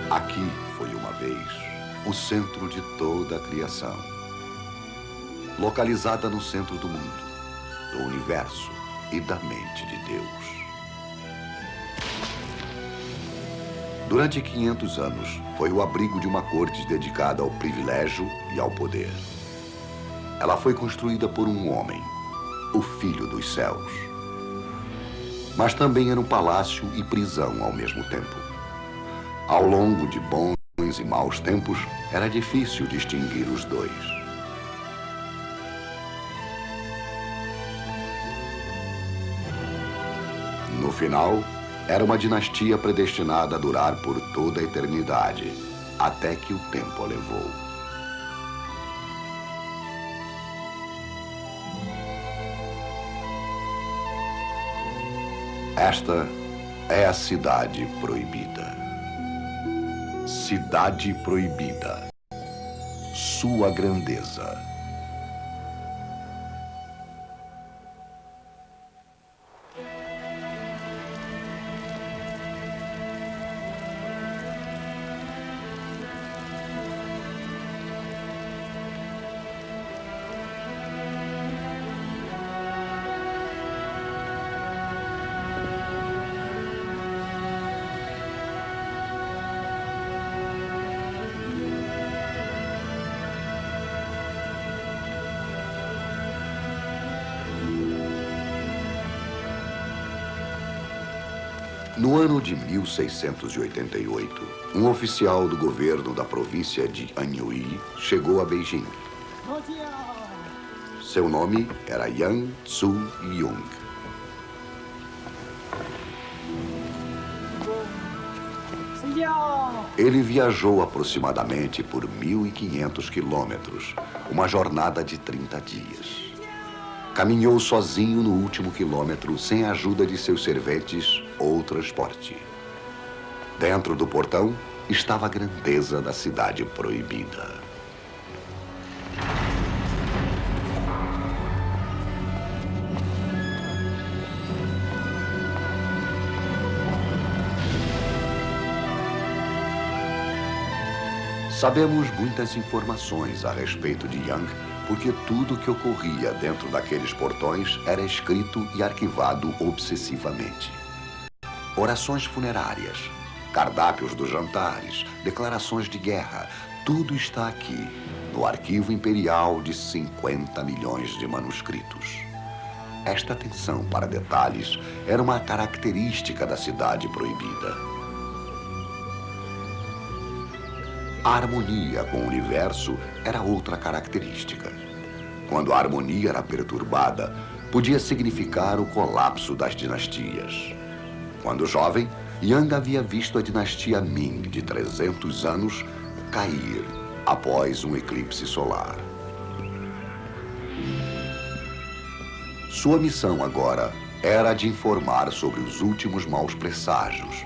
Aqui foi uma vez o centro de toda a criação. Localizada no centro do mundo, do universo e da mente de Deus. Durante 500 anos, foi o abrigo de uma corte dedicada ao privilégio e ao poder. Ela foi construída por um homem, o Filho dos Céus. Mas também era um palácio e prisão ao mesmo tempo. Ao longo de bons e maus tempos, era difícil distinguir os dois. No final, era uma dinastia predestinada a durar por toda a eternidade, até que o tempo a levou. Esta é a Cidade Proibida. Cidade Proibida. Sua grandeza. No ano de 1688, um oficial do governo da província de Anhui chegou a Beijing. Seu nome era Yang Tzu-yung. Ele viajou aproximadamente por 1.500 quilômetros, uma jornada de 30 dias. Caminhou sozinho no último quilômetro, sem a ajuda de seus serventes ou transporte. Dentro do portão estava a grandeza da Cidade Proibida. Sabemos muitas informações a respeito de Yang, porque tudo que ocorria dentro daqueles portões era escrito e arquivado obsessivamente. Orações funerárias, cardápios dos jantares, declarações de guerra, tudo está aqui, no arquivo imperial de 50 milhões de manuscritos. Esta atenção para detalhes era uma característica da Cidade Proibida. A harmonia com o universo era outra característica. Quando a harmonia era perturbada, podia significar o colapso das dinastias. Quando jovem, Yang havia visto a dinastia Ming de 300 anos cair após um eclipse solar. Sua missão agora era a de informar sobre os últimos maus presságios,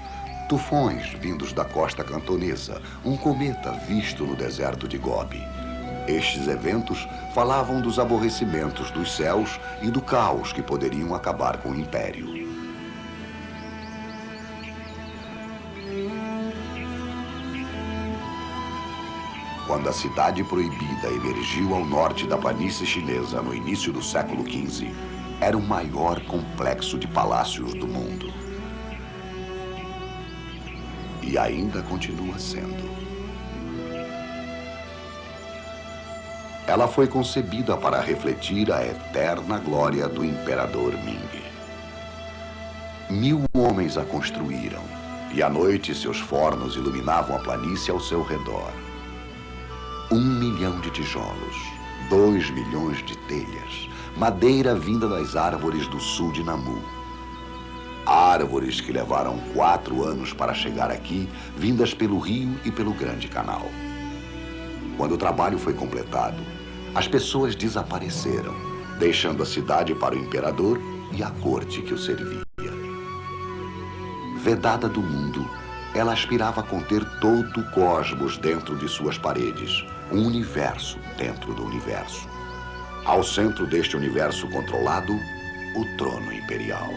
tufões vindos da costa cantonesa, um cometa visto no deserto de Gobi. Estes eventos falavam dos aborrecimentos dos céus e do caos que poderiam acabar com o império. Quando a Cidade Proibida emergiu ao norte da planície chinesa no início do século XV, era o maior complexo de palácios do mundo. E ainda continua sendo. Ela foi concebida para refletir a eterna glória do imperador Ming. 1000 homens a construíram, e à noite seus fornos iluminavam a planície ao seu redor. 1 milhão de tijolos, 2 milhões de telhas, madeira vinda das árvores do sul de Namu. Árvores que levaram 4 anos para chegar aqui, vindas pelo rio e pelo Grande Canal. Quando o trabalho foi completado, as pessoas desapareceram, deixando a cidade para o imperador e a corte que o servia. Vedada do mundo, ela aspirava a conter todo o cosmos dentro de suas paredes, um universo dentro do universo. Ao centro deste universo controlado, o trono imperial.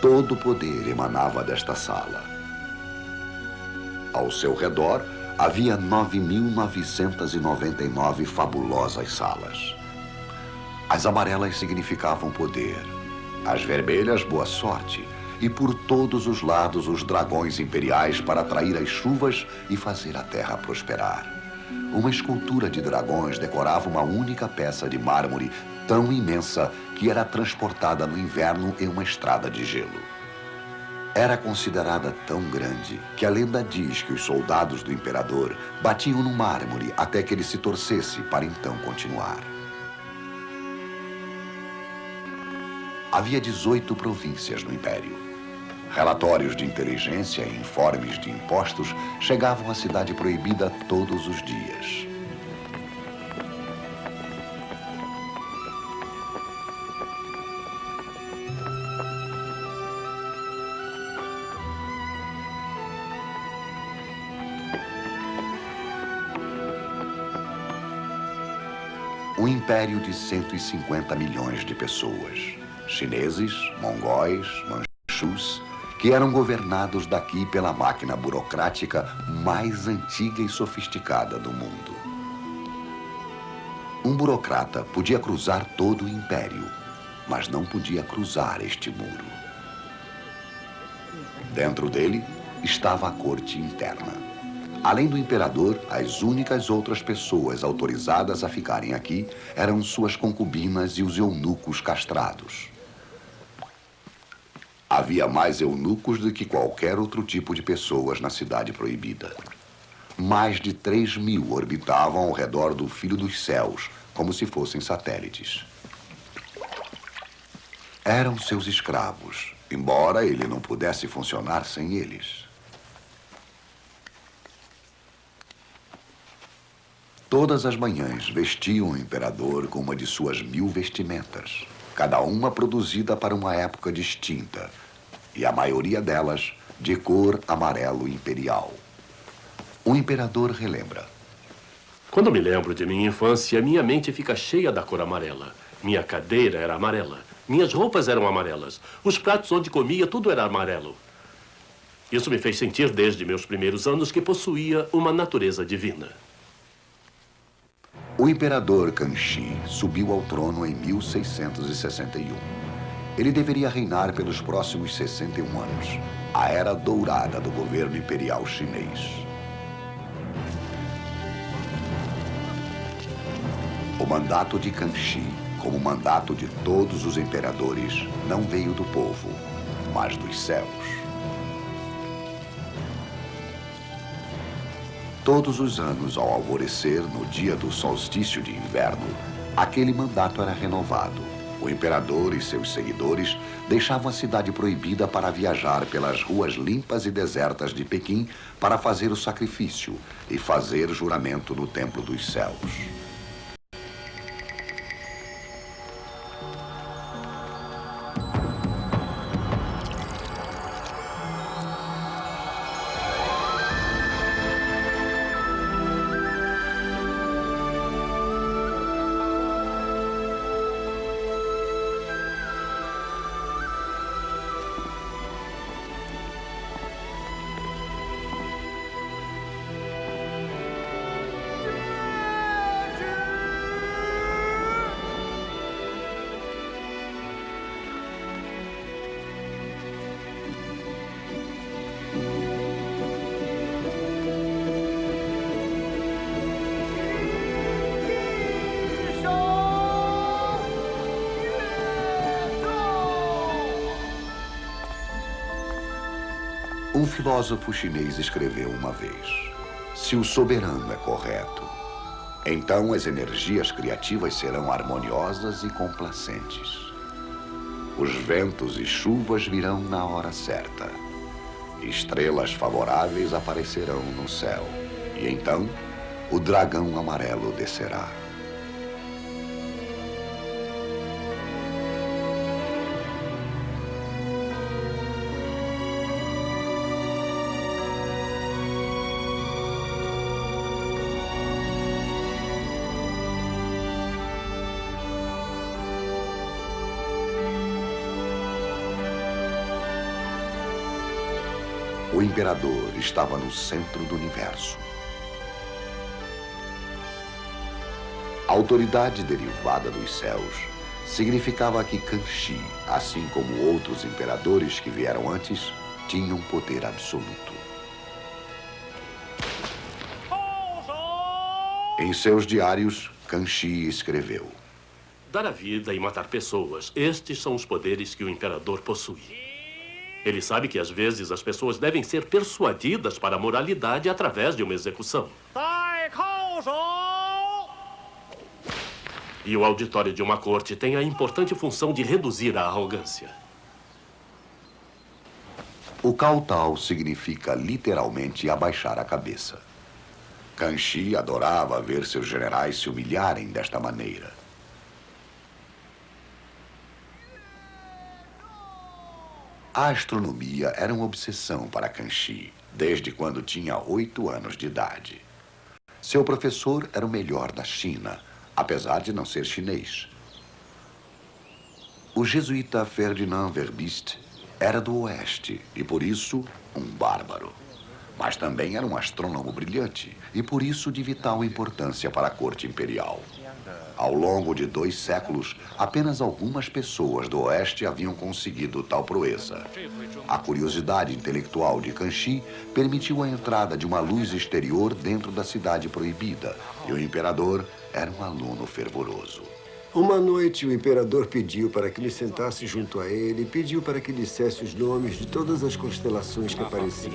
Todo o poder emanava desta sala. Ao seu redor, havia 9.999 fabulosas salas. As amarelas significavam poder, as vermelhas, boa sorte, e por todos os lados os dragões imperiais para atrair as chuvas e fazer a terra prosperar. Uma escultura de dragões decorava uma única peça de mármore tão imensa que era transportada no inverno em uma estrada de gelo. Era considerada tão grande que a lenda diz que os soldados do imperador batiam no mármore até que ele se torcesse para então continuar. Havia 18 províncias no Império. Relatórios de inteligência e informes de impostos chegavam à Cidade Proibida todos os dias. Um império de 150 milhões de pessoas. Chineses, mongóis, manchus, que eram governados daqui pela máquina burocrática mais antiga e sofisticada do mundo. Um burocrata podia cruzar todo o império, mas não podia cruzar este muro. Dentro dele estava a corte interna. Além do imperador, as únicas outras pessoas autorizadas a ficarem aqui eram suas concubinas e os eunucos castrados. Havia mais eunucos do que qualquer outro tipo de pessoas na Cidade Proibida. Mais de 3.000 orbitavam ao redor do Filho dos Céus, como se fossem satélites. Eram seus escravos, embora ele não pudesse funcionar sem eles. Todas as manhãs vestiam o imperador com uma de suas 1000 vestimentas, cada uma produzida para uma época distinta, e a maioria delas de cor amarelo imperial. O imperador relembra. Quando me lembro de minha infância, minha mente fica cheia da cor amarela. Minha cadeira era amarela, minhas roupas eram amarelas, os pratos onde comia, tudo era amarelo. Isso me fez sentir desde meus primeiros anos que possuía uma natureza divina. O imperador Kanxi subiu ao trono em 1661. Ele deveria reinar pelos próximos 61 anos, a era dourada do governo imperial chinês. O mandato de Kanxi, como o mandato de todos os imperadores, não veio do povo, mas dos céus. Todos os anos, ao alvorecer, no dia do solstício de inverno, aquele mandato era renovado. O imperador e seus seguidores deixavam a Cidade Proibida para viajar pelas ruas limpas e desertas de Pequim para fazer o sacrifício e fazer juramento no Templo dos Céus. Um filósofo chinês escreveu uma vez: se o soberano é correto, então as energias criativas serão harmoniosas e complacentes. Os ventos e chuvas virão na hora certa. Estrelas favoráveis aparecerão no céu. E então, o dragão amarelo descerá. O imperador estava no centro do universo. A autoridade derivada dos céus significava que Kanshi, assim como outros imperadores que vieram antes, tinham poder absoluto. Em seus diários, Kanshi escreveu: Dar a vida e matar pessoas, estes são os poderes que o imperador possui. Ele sabe que às vezes as pessoas devem ser persuadidas para a moralidade através de uma execução. E o auditório de uma corte tem a importante função de reduzir a arrogância. O Kowtow significa literalmente abaixar a cabeça. Kanshi adorava ver seus generais se humilharem desta maneira. A astronomia era uma obsessão para Kanshi, desde quando tinha 8 anos de idade. Seu professor era o melhor da China, apesar de não ser chinês. O jesuíta Ferdinand Verbiest era do Oeste e, por isso, um bárbaro. Mas também era um astrônomo brilhante e, por isso, de vital importância para a corte imperial. Ao longo de 2 séculos, apenas algumas pessoas do Oeste haviam conseguido tal proeza. A curiosidade intelectual de Kanshi permitiu a entrada de uma luz exterior dentro da cidade proibida, e o imperador era um aluno fervoroso. Uma noite, o imperador pediu para que me sentasse junto a ele e pediu para que dissesse os nomes de todas as constelações que apareciam.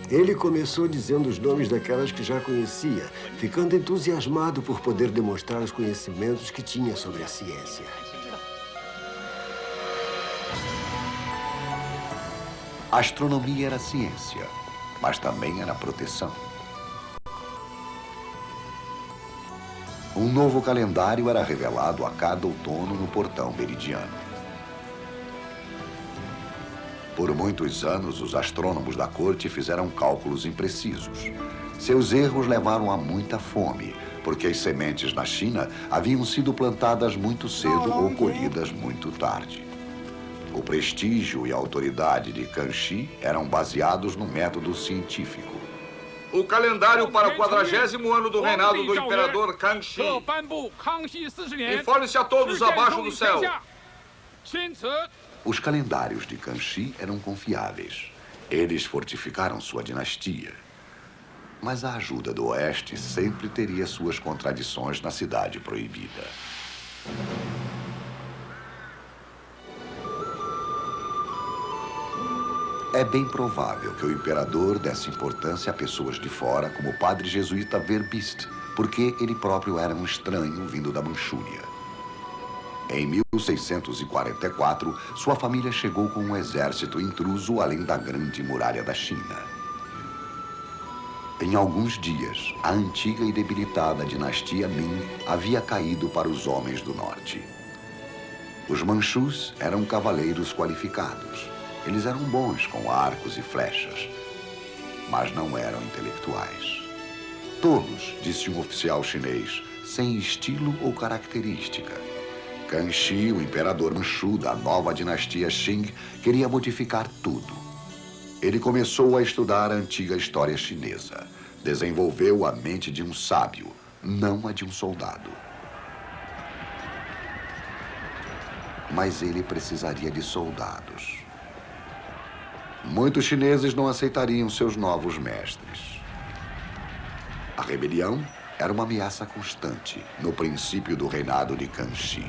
Ele começou dizendo os nomes daquelas que já conhecia, ficando entusiasmado por poder demonstrar os conhecimentos que tinha sobre a ciência. A astronomia era ciência, mas também era proteção. Um novo calendário era revelado a cada outono no portão meridiano. Por muitos anos, os astrônomos da corte fizeram cálculos imprecisos. Seus erros levaram a muita fome, porque as sementes na China haviam sido plantadas muito cedo ou colhidas muito tarde. O prestígio e a autoridade de Kanshi eram baseados no método científico. O calendário para o 40º ano do reinado do imperador Kanshi. Informe-se a todos abaixo do céu. Os calendários de Kanshi eram confiáveis. Eles fortificaram sua dinastia. Mas a ajuda do Oeste sempre teria suas contradições na cidade proibida. É bem provável que o imperador desse importância a pessoas de fora, como o padre jesuíta Verbiest, porque ele próprio era um estranho vindo da Manchúria. Em 1644, sua família chegou com um exército intruso além da grande muralha da China. Em alguns dias, a antiga e debilitada dinastia Ming havia caído para os homens do norte. Os manchus eram cavaleiros qualificados. Eles eram bons com arcos e flechas, mas não eram intelectuais. Tolos, disse um oficial chinês, sem estilo ou característica. Kanshi, o imperador Manchu da nova dinastia Qing, queria modificar tudo. Ele começou a estudar a antiga história chinesa. Desenvolveu a mente de um sábio, não a de um soldado. Mas ele precisaria de soldados. Muitos chineses não aceitariam seus novos mestres. A rebelião era uma ameaça constante no princípio do reinado de Kanshi.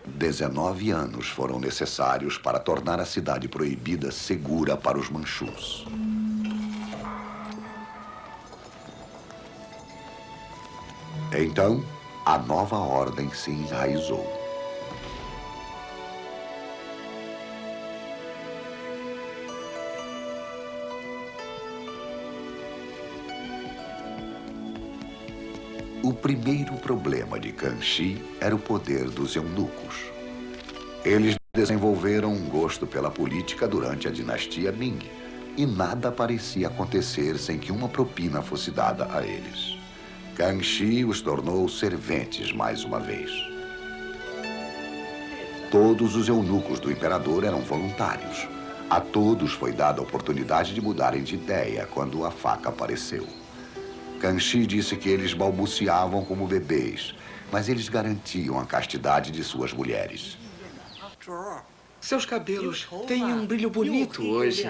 "19 anos foram necessários para tornar a cidade proibida segura para os manchus. Então, a nova ordem se enraizou. O primeiro problema de Kanshi era o poder dos eunucos. Eles desenvolveram um gosto pela política durante a dinastia Ming, e nada parecia acontecer sem que uma propina fosse dada a eles. Kanshi os tornou serventes mais uma vez. Todos os eunucos do imperador eram voluntários. A todos foi dada a oportunidade de mudarem de ideia quando a faca apareceu. Kanshi disse que eles balbuciavam como bebês, mas eles garantiam a castidade de suas mulheres. Seus cabelos têm um brilho bonito hoje.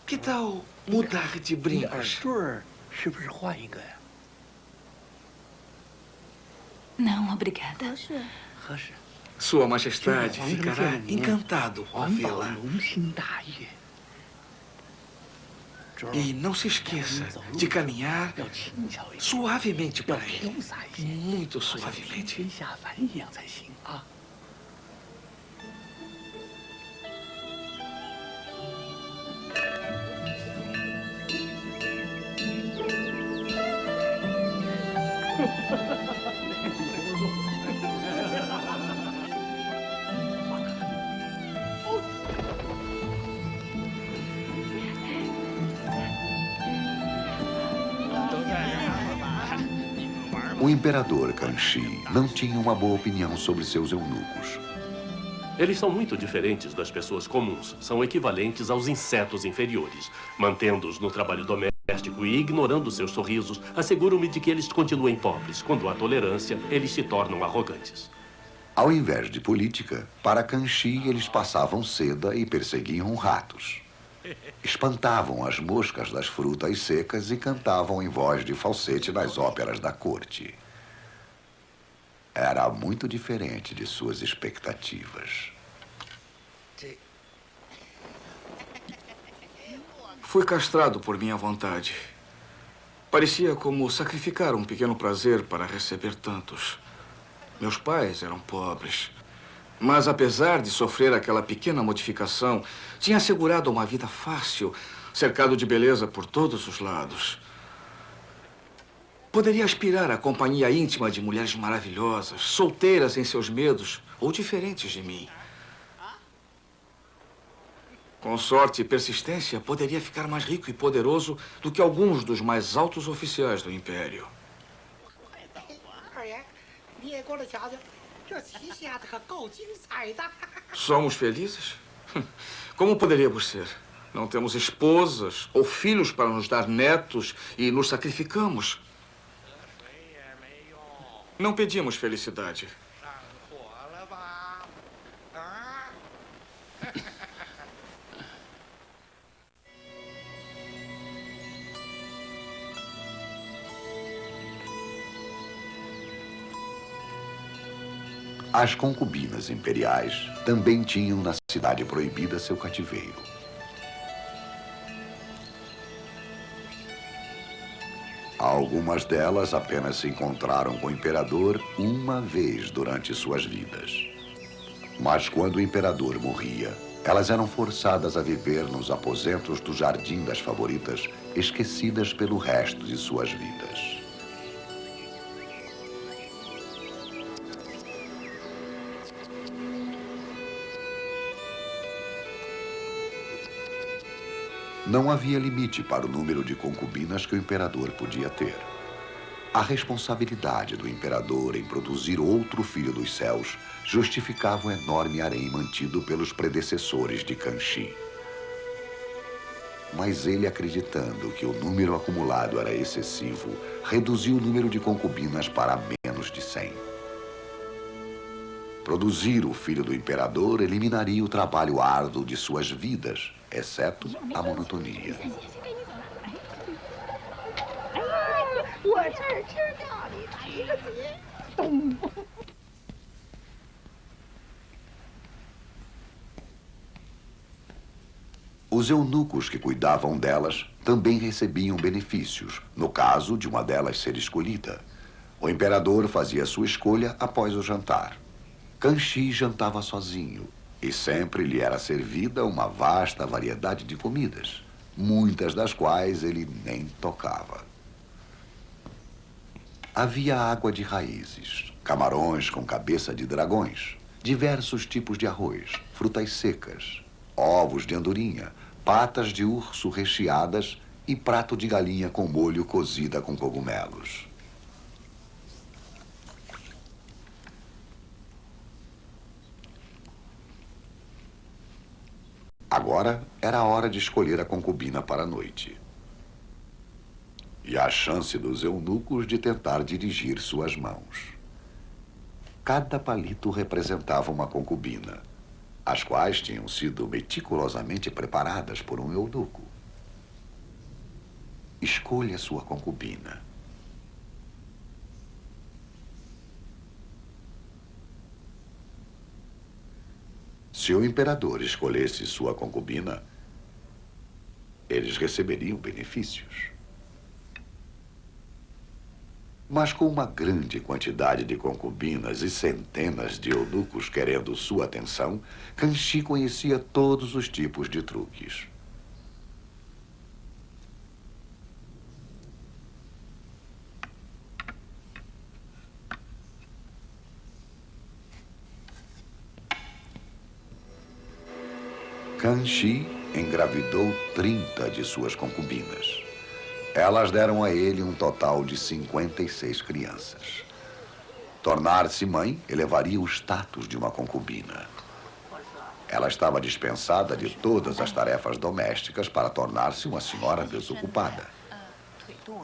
Que tal mudar de brincos? Não, obrigada. Sua Majestade ficará encantado ao vê-la. E não se esqueça de caminhar suavemente para ele. Muito suavemente. O imperador Kanshi não tinha uma boa opinião sobre seus eunucos. Eles são muito diferentes das pessoas comuns. São equivalentes aos insetos inferiores. Mantendo-os no trabalho doméstico e ignorando seus sorrisos, asseguro-me de que eles continuem pobres. Quando há tolerância, eles se tornam arrogantes. Ao invés de política, para Kanshi eles passavam seda e perseguiam ratos. Espantavam as moscas das frutas secas e cantavam em voz de falsete nas óperas da corte. Era muito diferente de suas expectativas. Fui castrado por minha vontade. Parecia como sacrificar um pequeno prazer para receber tantos. Meus pais eram pobres. Mas, apesar de sofrer aquela pequena modificação, tinha assegurado uma vida fácil, cercado de beleza por todos os lados. Poderia aspirar à companhia íntima de mulheres maravilhosas, solteiras em seus medos ou diferentes de mim. Com sorte e persistência, poderia ficar mais rico e poderoso do que alguns dos mais altos oficiais do Império. Somos felizes? Como poderíamos ser? Não temos esposas ou filhos para nos dar netos e nos sacrificamos. Não pedimos felicidade. As concubinas imperiais também tinham na cidade proibida seu cativeiro. Algumas delas apenas se encontraram com o imperador uma vez durante suas vidas. Mas quando o imperador morria, elas eram forçadas a viver nos aposentos do Jardim das Favoritas, esquecidas pelo resto de suas vidas. Não havia limite para o número de concubinas que o imperador podia ter. A responsabilidade do imperador em produzir outro filho dos céus justificava o enorme harém mantido pelos predecessores de Kanshi. Mas ele, acreditando que o número acumulado era excessivo, reduziu o número de concubinas para menos de 100. Produzir o filho do imperador eliminaria o trabalho árduo de suas vidas, exceto a monotonia. Os eunucos que cuidavam delas também recebiam benefícios, no caso de uma delas ser escolhida. O imperador fazia sua escolha após o jantar. Kanshi jantava sozinho e sempre lhe era servida uma vasta variedade de comidas, muitas das quais ele nem tocava. Havia água de raízes, camarões com cabeça de dragões, diversos tipos de arroz, frutas secas, ovos de andorinha, patas de urso recheadas e prato de galinha com molho cozida com cogumelos. Agora era a hora de escolher a concubina para a noite. E a chance dos eunucos de tentar dirigir suas mãos. Cada palito representava uma concubina, as quais tinham sido meticulosamente preparadas por um eunuco. Escolha sua concubina. Se o imperador escolhesse sua concubina, eles receberiam benefícios. Mas com uma grande quantidade de concubinas e centenas de eunucos querendo sua atenção, Kanshi conhecia todos os tipos de truques. Kanshi engravidou 30 de suas concubinas. Elas deram a ele um total de 56 crianças. Tornar-se mãe elevaria o status de uma concubina. Ela estava dispensada de todas as tarefas domésticas para tornar-se uma senhora desocupada.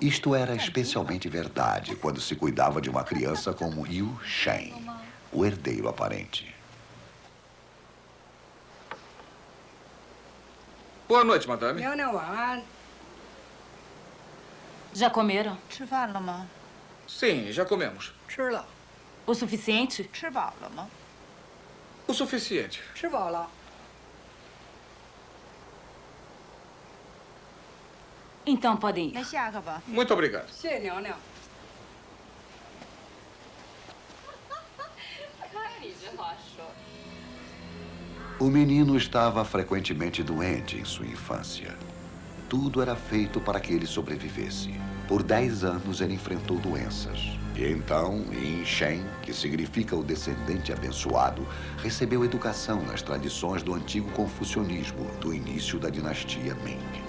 Isto era especialmente verdade quando se cuidava de uma criança como Yu Shen, o herdeiro aparente. Boa noite, madame. 娘娘晚安。 Já comeram? 吃饭了吗？ Sim, já comemos. 吃了， O suficiente? 吃饱了吗？ O suficiente. 吃饱了。 Então podem 那 ir. 下课吧。 Muito obrigado. 谢谢娘娘。 O menino estava frequentemente doente em sua infância. Tudo era feito para que ele sobrevivesse. Por 10 anos ele enfrentou doenças. E então, Yin Shen, que significa o descendente abençoado, recebeu educação nas tradições do antigo confucionismo do início da dinastia Ming.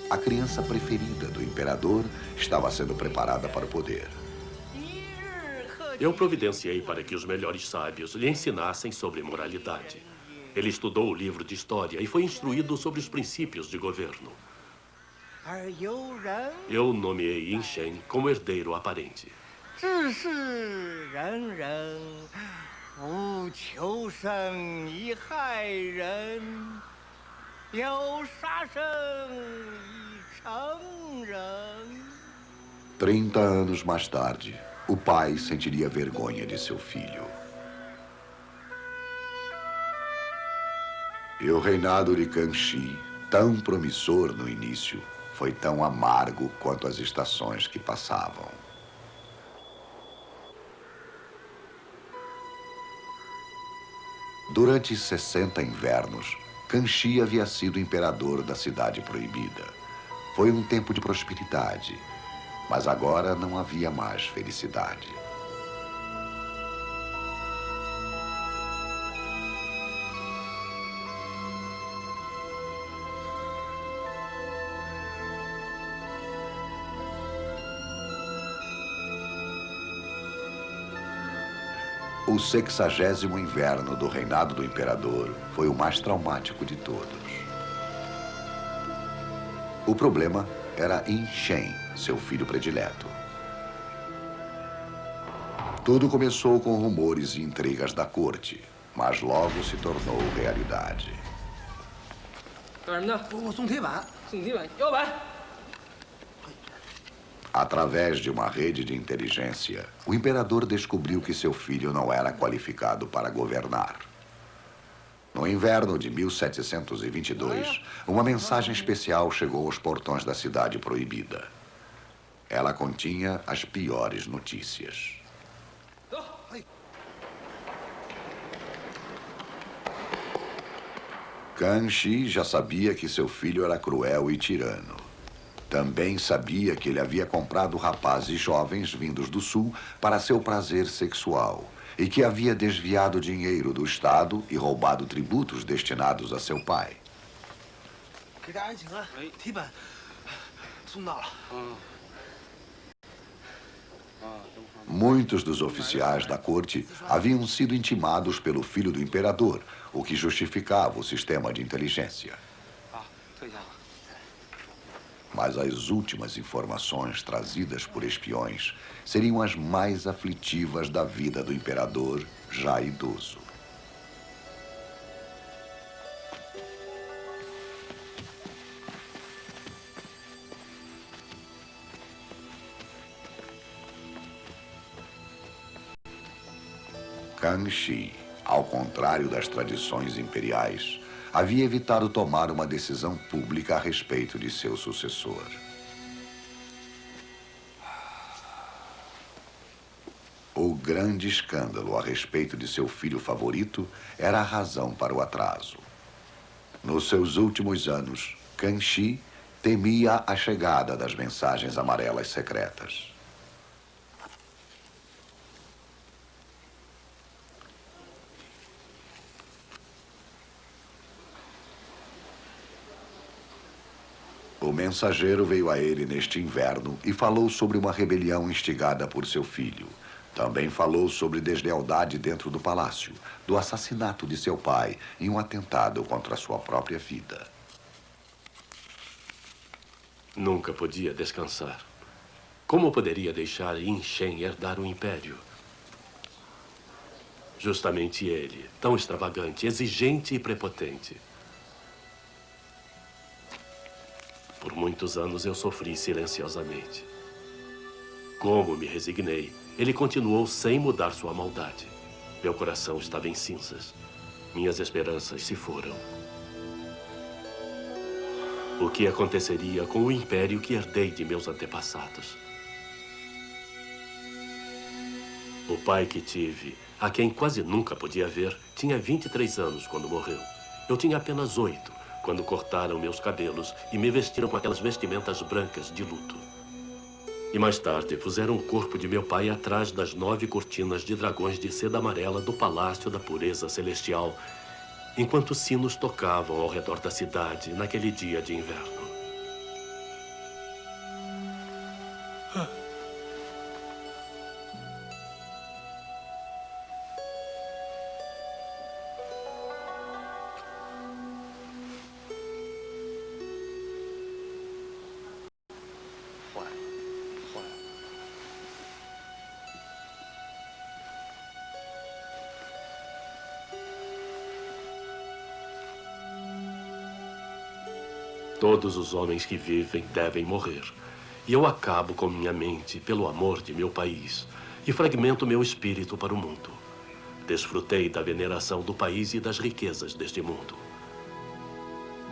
A criança preferida do imperador estava sendo preparada para o poder. Eu providenciei para que os melhores sábios lhe ensinassem sobre moralidade. Ele estudou o livro de história e foi instruído sobre os princípios de governo. Eu nomeei Yin Shen como herdeiro aparente. 治世仁人，无求生以害人，有杀生以成仁。 30 anos mais tarde, o pai sentiria vergonha de seu filho. E o reinado de Kanshi, tão promissor no início, foi tão amargo quanto as estações que passavam. Durante 60 invernos, Kanshi havia sido imperador da Cidade Proibida. Foi um tempo de prosperidade, mas agora não havia mais felicidade. O 60º inverno do reinado do imperador foi o mais traumático de todos. O problema era Yin Shen, seu filho predileto. Tudo começou com rumores e intrigas da corte, mas logo se tornou realidade. 干什么呢？我送铁板。送铁板，摇板。 Através de uma rede de inteligência, o imperador descobriu que seu filho não era qualificado para governar. No inverno de 1722, uma mensagem especial chegou aos portões da Cidade Proibida. Ela continha as piores notícias. Kanshi já sabia que seu filho era cruel e tirano. Também sabia que ele havia comprado rapazes jovens vindos do sul para seu prazer sexual e que havia desviado dinheiro do Estado e roubado tributos destinados a seu pai. 给大人请安，铁板送到了。Muitos dos oficiais da corte haviam sido intimados pelo filho do imperador, o que justificava o sistema de inteligência. Mas as últimas informações trazidas por espiões seriam as mais aflitivas da vida do imperador, já idoso. Kang Shi, ao contrário das tradições imperiais, havia evitado tomar uma decisão pública a respeito de seu sucessor. O grande escândalo a respeito de seu filho favorito era a razão para o atraso. Nos seus últimos anos, Kang Shi temia a chegada das mensagens amarelas secretas. O mensageiro veio a ele neste inverno e falou sobre uma rebelião instigada por seu filho. Também falou sobre deslealdade dentro do palácio, do assassinato de seu pai e um atentado contra sua própria vida. Nunca podia descansar. Como poderia deixar Yin Shen herdar o império? Justamente ele, tão extravagante, exigente e prepotente. Por muitos anos eu sofri silenciosamente. Como me resignei, ele continuou sem mudar sua maldade. Meu coração estava em cinzas. Minhas esperanças se foram. O que aconteceria com o império que herdei de meus antepassados? O pai que tive, a quem quase nunca podia ver, tinha 23 anos quando morreu. Eu tinha apenas 8. Quando cortaram meus cabelos e me vestiram com aquelas vestimentas brancas de luto. E mais tarde puseram o corpo de meu pai atrás das 9 cortinas de dragões de seda amarela do Palácio da Pureza Celestial, enquanto sinos tocavam ao redor da cidade naquele dia de inverno. Todos os homens que vivem devem morrer. E eu acabo com minha mente pelo amor de meu país e fragmento meu espírito para o mundo. Desfrutei da veneração do país e das riquezas deste mundo.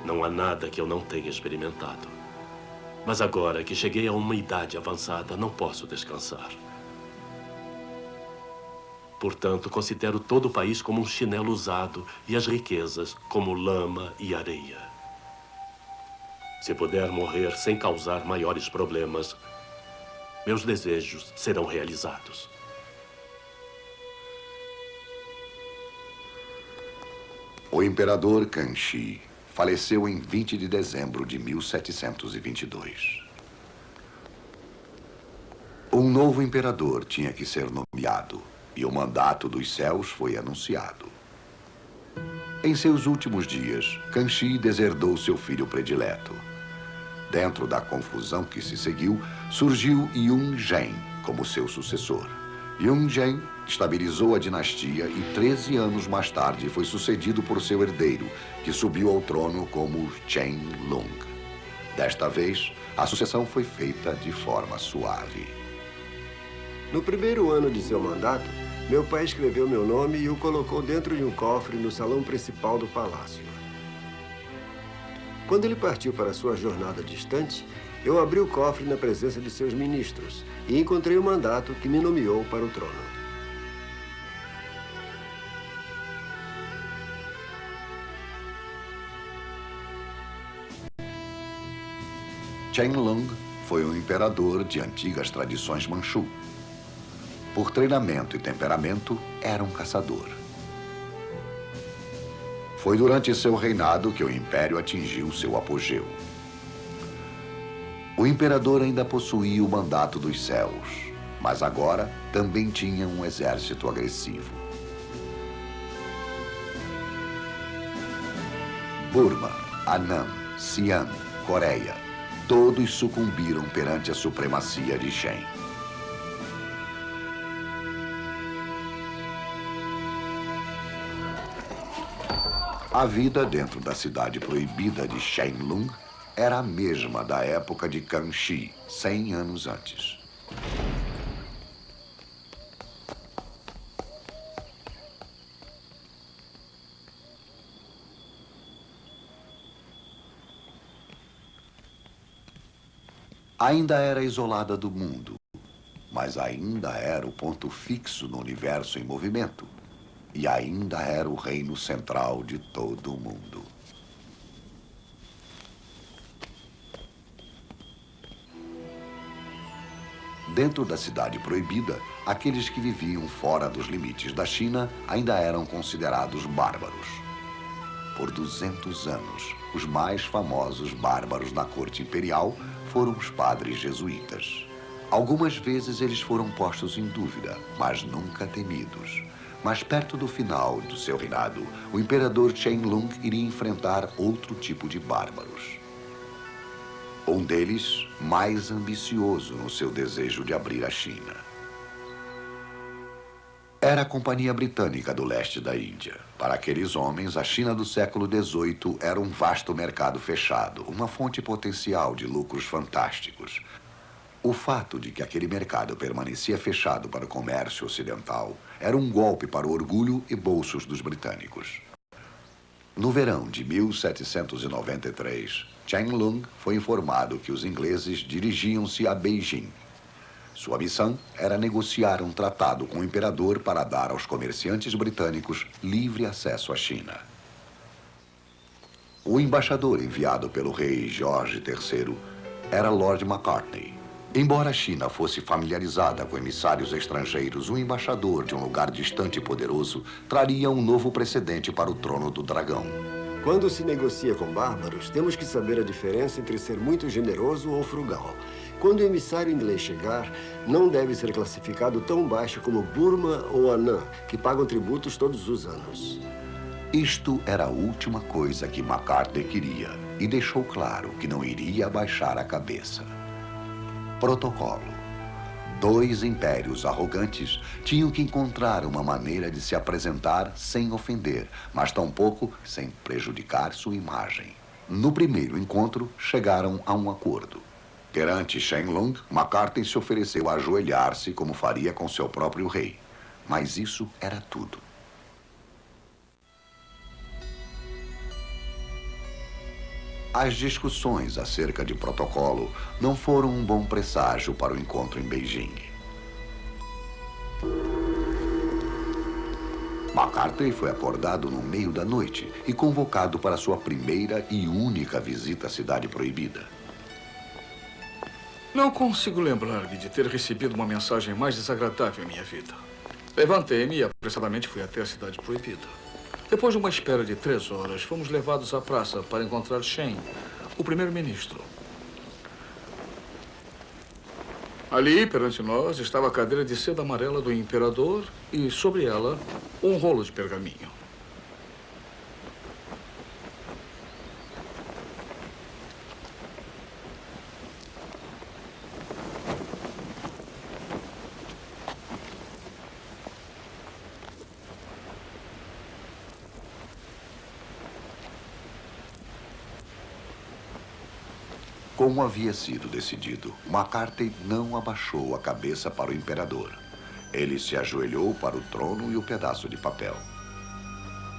Não há nada que eu não tenha experimentado. Mas agora que cheguei a uma idade avançada, não posso descansar. Portanto, considero todo o país como um chinelo usado e as riquezas como lama e areia. Se puder morrer sem causar maiores problemas, meus desejos serão realizados. O imperador Kang Shi faleceu em 20 de dezembro de 1722. Um novo imperador tinha que ser nomeado e o mandato dos céus foi anunciado. Em seus últimos dias, Kang Shi deserdou seu filho predileto. Dentro da confusão que se seguiu, surgiu Yun Zhen como seu sucessor. Yun Zhen estabilizou a dinastia e 13 anos mais tarde foi sucedido por seu herdeiro, que subiu ao trono como Chen Lung. Desta vez, a sucessão foi feita de forma suave. No primeiro ano de seu mandato, meu pai escreveu meu nome e o colocou dentro de um cofre no salão principal do palácio. Quando ele partiu para sua jornada distante, eu abri o cofre na presença de seus ministros e encontrei o mandato que me nomeou para o trono. Chen Lung foi um imperador de antigas tradições Manchu. Por treinamento e temperamento, era um caçador. Foi durante seu reinado que o império atingiu seu apogeu. O imperador ainda possuía o mandato dos céus, mas agora também tinha um exército agressivo. Burma, Annam, Siam, Coreia, todos sucumbiram perante a supremacia de Shen. A vida dentro da cidade proibida de Shenlong era a mesma da época de Kanxi, 100 anos antes. Ainda era isolada do mundo, mas ainda era o ponto fixo no universo em movimento. E ainda era o reino central de todo o mundo. Dentro da cidade proibida, aqueles que viviam fora dos limites da China ainda eram considerados bárbaros. Por 200 anos, os mais famosos bárbaros na corte imperial foram os padres jesuítas. Algumas vezes eles foram postos em dúvida, mas nunca temidos. Mas perto do final do seu reinado, o imperador Shenlong iria enfrentar outro tipo de bárbaros. Um deles, mais ambicioso no seu desejo de abrir a China. Era a Companhia Britânica do Leste da Índia. Para aqueles homens, a China do século XVIII era um vasto mercado fechado, uma fonte potencial de lucros fantásticos. O fato de que aquele mercado permanecia fechado para o comércio ocidental era um golpe para o orgulho e bolsos dos britânicos. No verão de 1793, Shenlong foi informado que os ingleses dirigiam-se a Beijing. Sua missão era negociar um tratado com o imperador para dar aos comerciantes britânicos livre acesso à China. O embaixador enviado pelo rei George III era Lord Macartney. Embora a China fosse familiarizada com emissários estrangeiros, o embaixador de um lugar distante e poderoso traria um novo precedente para o trono do dragão. Quando se negocia com bárbaros, temos que saber a diferença entre ser muito generoso ou frugal. Quando o emissário inglês chegar, não deve ser classificado tão baixo como Burma ou Annam, que pagam tributos todos os anos. Isto era a última coisa que Macartney queria e deixou claro que não iria abaixar a cabeça. Protocolo. Dois impérios arrogantes tinham que encontrar uma maneira de se apresentar sem ofender, mas tampouco sem prejudicar sua imagem. No primeiro encontro, chegaram a um acordo. Perante Shenlong, Macartney se ofereceu a ajoelhar-se como faria com seu próprio rei. Mas isso era tudo. As discussões acerca de protocolo não foram um bom presságio para o encontro em Beijing. Macartney foi acordado no meio da noite e convocado para sua primeira e única visita à Cidade Proibida. Não consigo lembrar-me de ter recebido uma mensagem mais desagradável em minha vida. Levantei-me e apressadamente fui até a Cidade Proibida. Depois de uma espera de 3 horas, fomos levados à praça para encontrar Shen, o primeiro-ministro. Ali, perante nós, estava a cadeira de seda amarela do imperador e, sobre ela, um rolo de pergaminho. Como havia sido decidido, Macartney não abaixou a cabeça para o imperador. Ele se ajoelhou para o trono e o pedaço de papel.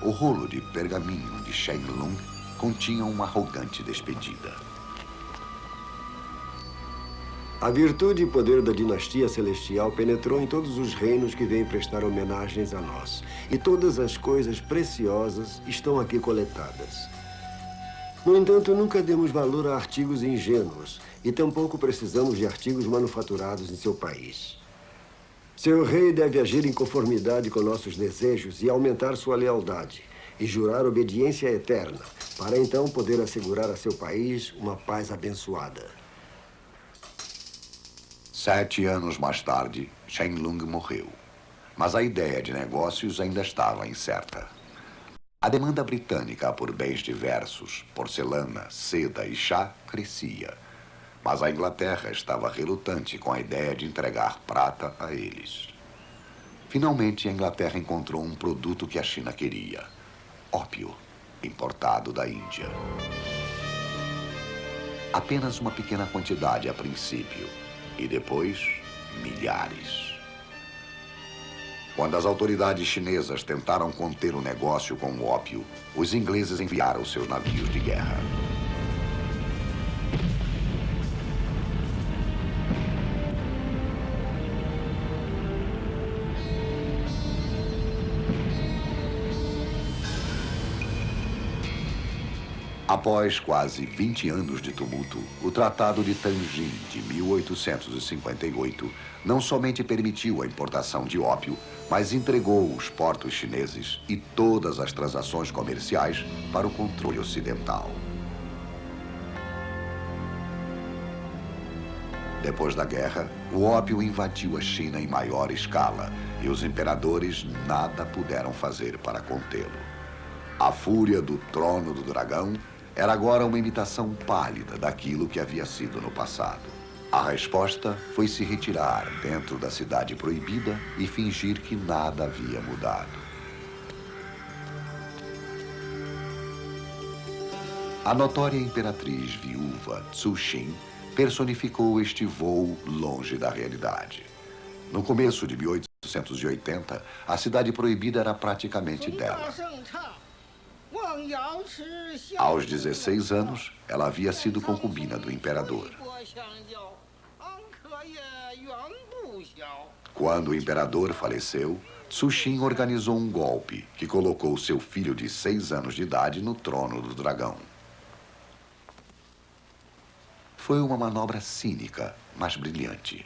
O rolo de pergaminho de Shenlong continha uma arrogante despedida. A virtude e poder da dinastia celestial penetrou em todos os reinos que vêm prestar homenagens a nós. E todas as coisas preciosas estão aqui coletadas. No entanto, nunca demos valor a artigos ingênuos e tampouco precisamos de artigos manufaturados em seu país. Seu rei deve agir em conformidade com nossos desejos e aumentar sua lealdade e jurar obediência eterna, para então poder assegurar a seu país uma paz abençoada. 7 anos mais tarde, Shen Lung morreu. Mas a ideia de negócios ainda estava incerta. A demanda britânica por bens diversos, porcelana, seda e chá, crescia. Mas a Inglaterra estava relutante com a ideia de entregar prata a eles. Finalmente, a Inglaterra encontrou um produto que a China queria: ópio, importado da Índia. Apenas uma pequena quantidade a princípio, e depois, milhares. Quando as autoridades chinesas tentaram conter o negócio com o ópio, os ingleses enviaram seus navios de guerra. Após quase 20 anos de tumulto, o Tratado de Tanjin, de 1858, não somente permitiu a importação de ópio, mas entregou os portos chineses e todas as transações comerciais para o controle ocidental. Depois da guerra, o ópio invadiu a China em maior escala e os imperadores nada puderam fazer para contê-lo. A fúria do trono do dragão era agora uma imitação pálida daquilo que havia sido no passado. A resposta foi se retirar dentro da cidade proibida e fingir que nada havia mudado. A notória imperatriz viúva Cixin personificou este voo longe da realidade. No começo de 1880, a cidade proibida era praticamente dela. Aos 16 anos, ela havia sido concubina do imperador. Quando o imperador faleceu, Cixin organizou um golpe que colocou seu filho de 6 anos de idade no trono do dragão. Foi uma manobra cínica, mas brilhante,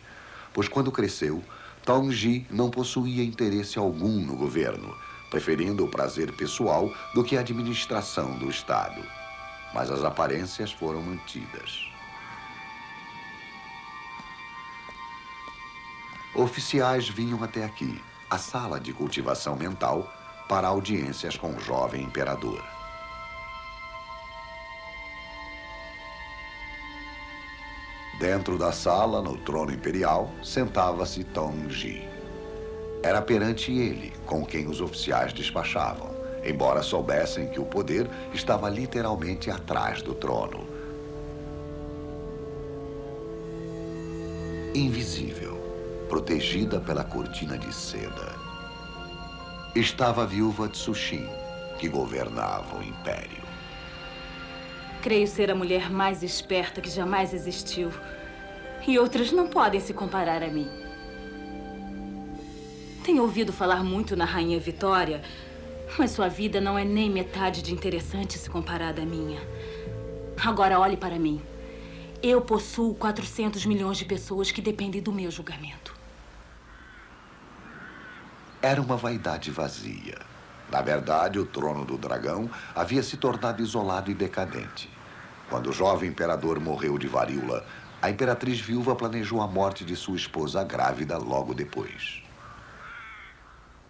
pois quando cresceu, Tongji não possuía interesse algum no governo, preferindo o prazer pessoal do que a administração do Estado. Mas as aparências foram mantidas. Oficiais vinham até aqui, a sala de cultivação mental, para audiências com o jovem imperador. Dentro da sala, no trono imperial, sentava-se Tongji. Era perante ele com quem os oficiais despachavam, embora soubessem que o poder estava literalmente atrás do trono. Invisível, protegida pela cortina de seda, estava a viúva Cixin, que governava o império. Creio ser a mulher mais esperta que jamais existiu. E outras não podem se comparar a mim. Tenho ouvido falar muito na Rainha Vitória, mas sua vida não é nem metade de interessante se comparada à minha. Agora olhe para mim. Eu possuo 400 milhões de pessoas que dependem do meu julgamento. Era uma vaidade vazia. Na verdade, o trono do dragão havia se tornado isolado e decadente. Quando o jovem imperador morreu de varíola, a imperatriz viúva planejou a morte de sua esposa grávida logo depois.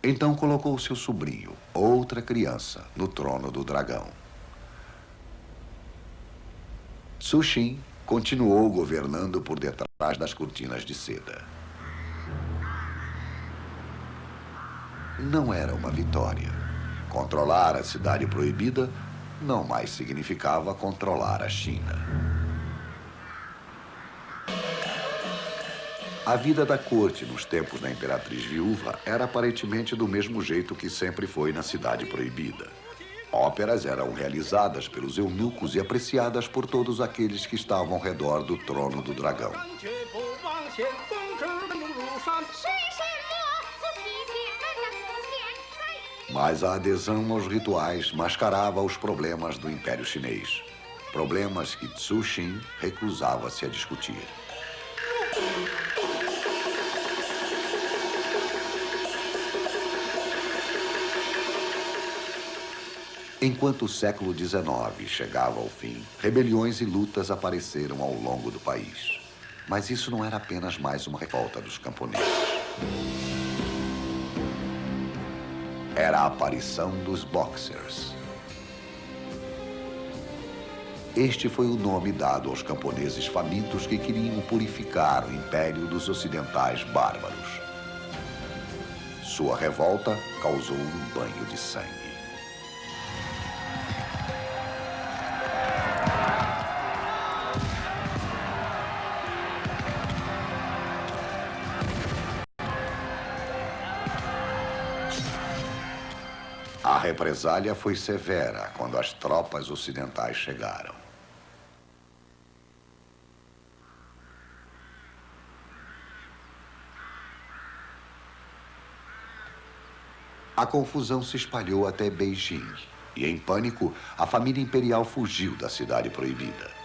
Então colocou seu sobrinho, outra criança, no trono do dragão. Cixin continuou governando por detrás das cortinas de seda. Não era uma vitória. Controlar a cidade proibida não mais significava controlar a China. A vida da corte nos tempos da imperatriz viúva era aparentemente do mesmo jeito que sempre foi na cidade proibida. Óperas eram realizadas pelos eunucos e apreciadas por todos aqueles que estavam ao redor do trono do dragão. Mas a adesão aos rituais mascarava os problemas do Império Chinês. Problemas que Cixin recusava-se a discutir. Enquanto o século XIX chegava ao fim, rebeliões e lutas apareceram ao longo do país. Mas isso não era apenas mais uma revolta dos camponeses. Era a aparição dos Boxers. Este foi o nome dado aos camponeses famintos que queriam purificar o império dos ocidentais bárbaros. Sua revolta causou um banho de sangue. A represália foi severa quando as tropas ocidentais chegaram. A confusão se espalhou até Beijing e, em pânico, a família imperial fugiu da cidade proibida.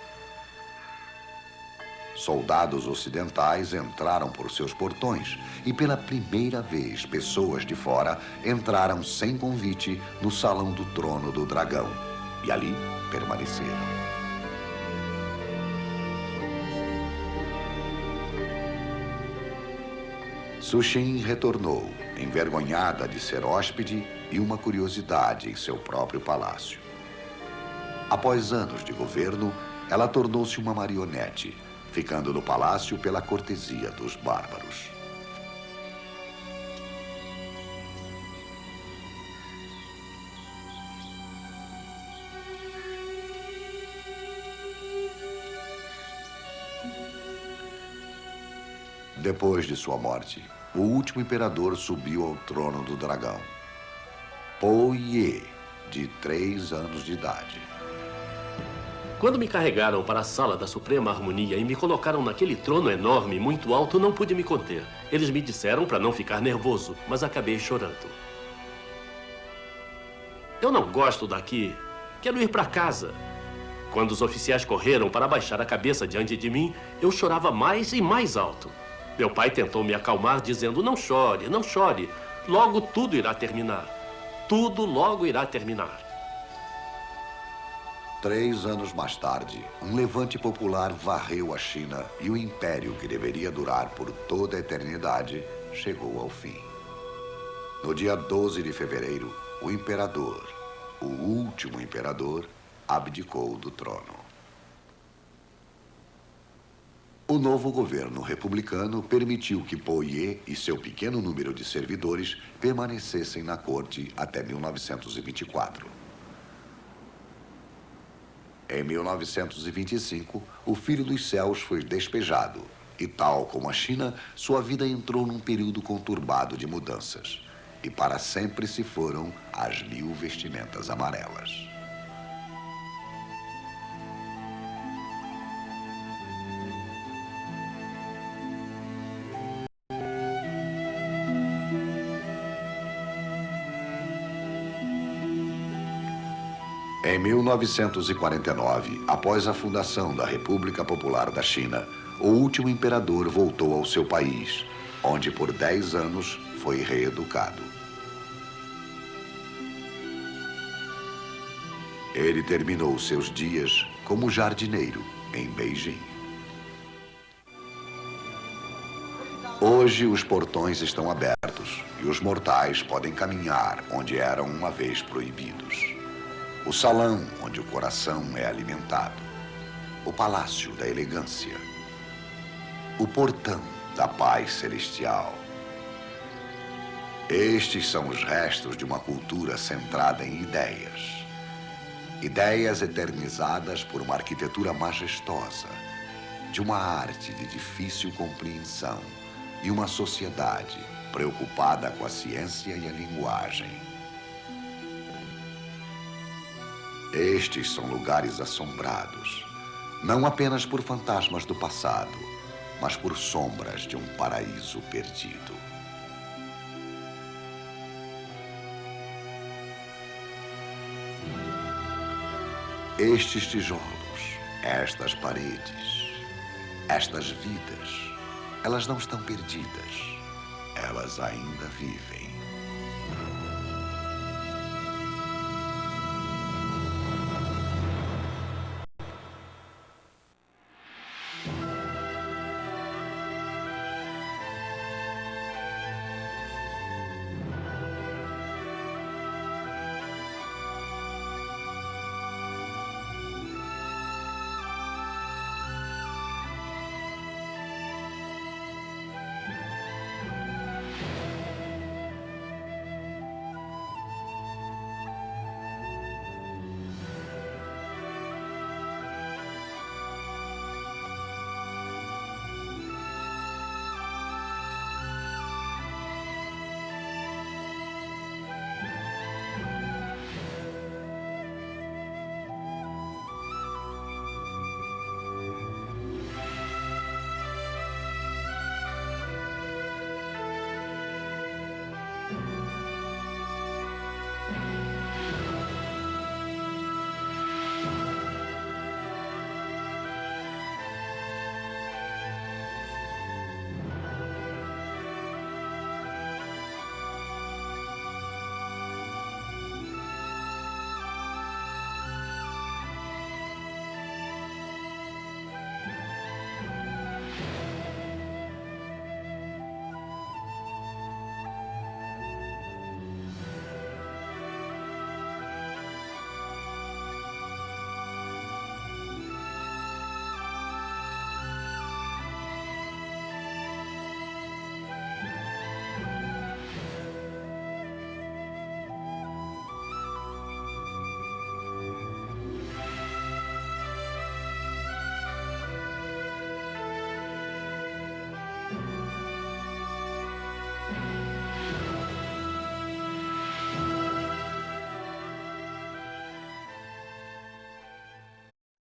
Soldados ocidentais entraram por seus portões e, pela primeira vez, pessoas de fora entraram sem convite no Salão do Trono do Dragão e ali permaneceram. Suxin retornou, envergonhada de ser hóspede e uma curiosidade em seu próprio palácio. Após anos de governo, ela tornou-se uma marionete, ficando no palácio pela cortesia dos bárbaros. Depois de sua morte, o último imperador subiu ao trono do dragão. Po Ye, de 3 anos de idade. Quando me carregaram para a sala da Suprema Harmonia e me colocaram naquele trono enorme, muito alto, não pude me conter. Eles me disseram para não ficar nervoso, mas acabei chorando. Eu não gosto daqui. Quero ir para casa. Quando os oficiais correram para baixar a cabeça diante de mim, eu chorava mais e mais alto. Meu pai tentou me acalmar, dizendo, não chore, não chore. Logo tudo irá terminar. Tudo logo irá terminar. 3 anos mais tarde, um levante popular varreu a China e o império que deveria durar por toda a eternidade chegou ao fim. No dia 12 de fevereiro, o imperador, o último imperador, abdicou do trono. O novo governo republicano permitiu que Po Ye e seu pequeno número de servidores permanecessem na corte até 1924. Em 1925, o Filho dos Céus foi despejado e, tal como a China, sua vida entrou num período conturbado de mudanças. E para sempre se foram as 1000 vestimentas amarelas. Em 1949, após a fundação da República Popular da China, o último imperador voltou ao seu país, onde por 10 anos foi reeducado. Ele terminou seus dias como jardineiro em Beijing. Hoje os portões estão abertos e os mortais podem caminhar onde eram uma vez proibidos. O salão onde o coração é alimentado. O palácio da elegância. O portão da paz celestial. Estes são os restos de uma cultura centrada em ideias. Ideias eternizadas por uma arquitetura majestosa, de uma arte de difícil compreensão e uma sociedade preocupada com a ciência e a linguagem. Estes são lugares assombrados, não apenas por fantasmas do passado, mas por sombras de um paraíso perdido. Estes tijolos, estas paredes, estas vidas, elas não estão perdidas, elas ainda vivem.